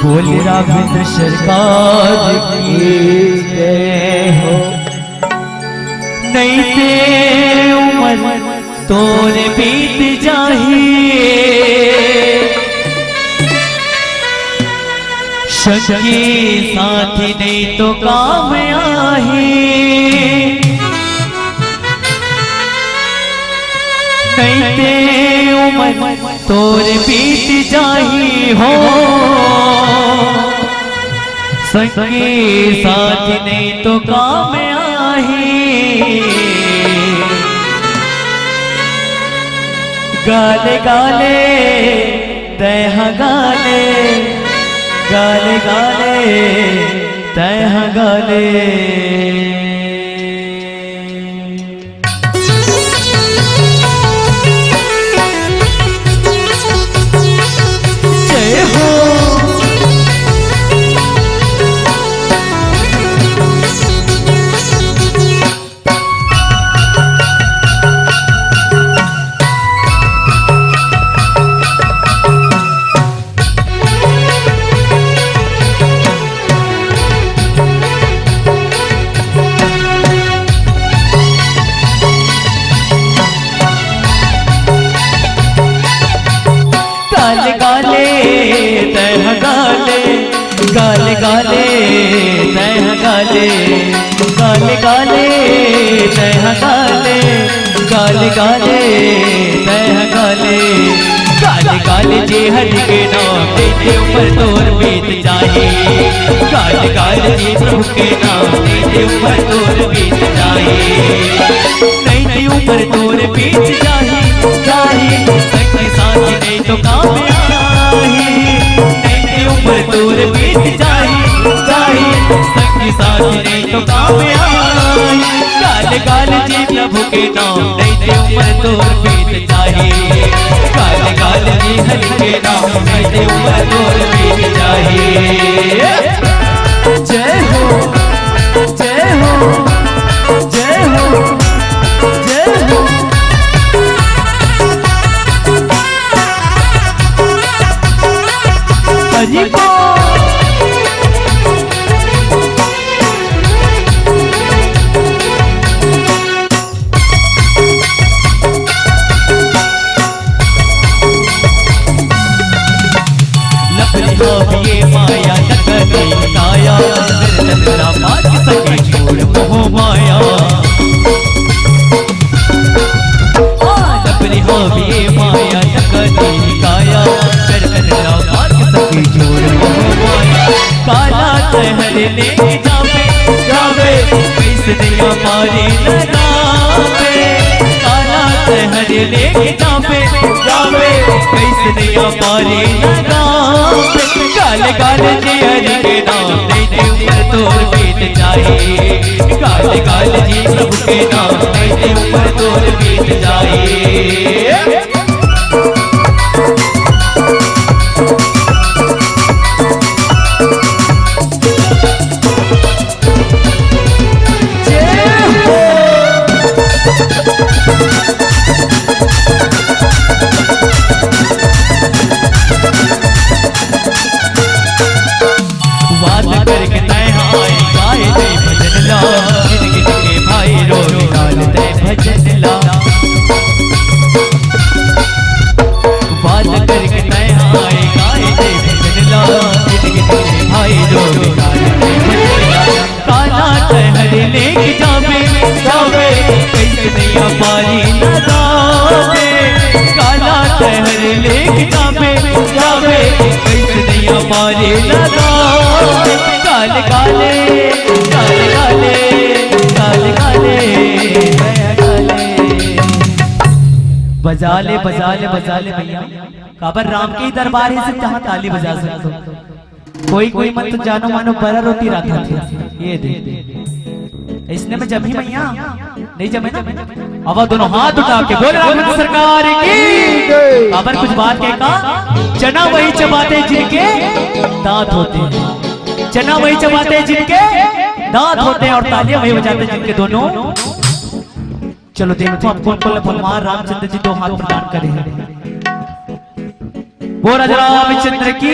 बोल राघवेंद्र सरकार की जय हो। नहीं ते उम्र तोरे बीत जाहिए, सखी साथी नहीं तो काम आही। नहीं ते उम्र तोरे बीत जाही हो, सखी साथी नहीं तो काम आही। गाले गाले तह गाले, गाले गाले तह गाले। जय हो गाले तह गाले, गाले गाले तह गाले, गाले गाले तह गाले, गाले गाले तह गाले। गाले गाले जी हरि के नाम लेते ऊपर तोर बीत जाए, गाले गाले जी प्रभु के नाम लेते ऊपर तोर बीत जाए। नहीं नहीं ऊपर तोर बीत जाए, जाए सखी साथी नहीं तो काम आही। नहीं ऊपर तोर बीत जाए, जाए सखी साथी नहीं तो काम आही। गाले गाले जी प्रभु के नाम नहीं ऊपर तोर बीत जाए, गाले गाले जी हरि के नाम नहीं ऊपर तोर बीत जाए। जय हो जय हो जय हो जय हो। हरि को ये माया नकली काया, तेरा बात सके छोड़ मोह माया। नकली हो ये माया नकली काया, तेरा बात सके छोड़ मोह माया। काला शहर ले जावे जावे कैसे दिया मारी लगावे, काला शहर ले जावे जावे कैसे दिया मारी लगावे। गाले गाले जी हरि के नाम लेते ऊपर तोर बीत जाए, गाले गाले जी प्रभु के नाम लेते ऊपर तोर बीत जाए। मारे लगावे। काले काले काले काले काले काले बजा ले बजा ले बजा ले भैया। काबर राम के ही दरबार है, सिर्फ जहाँ ताली बजा सकते हो। कोई कोई मत जानो मानो बरा रोटी रखा थे। ये दे इसने में जमी भैया नहीं जमे ना। अब दोनों हाथ उठा के बोल राघवेंद्र सरकार की। काबर कुछ बात कहका, चना वही चबाते जिनके दांत होते हैं, चना वही चबाते जिनके दांत होते हैं, और तालियां वही बजाते जिनके दोनों। चलो देखो अब कौन कौन भगवान रामचंद्र जी दो हाथ प्रदान करे। वो राजा रामचंद्र की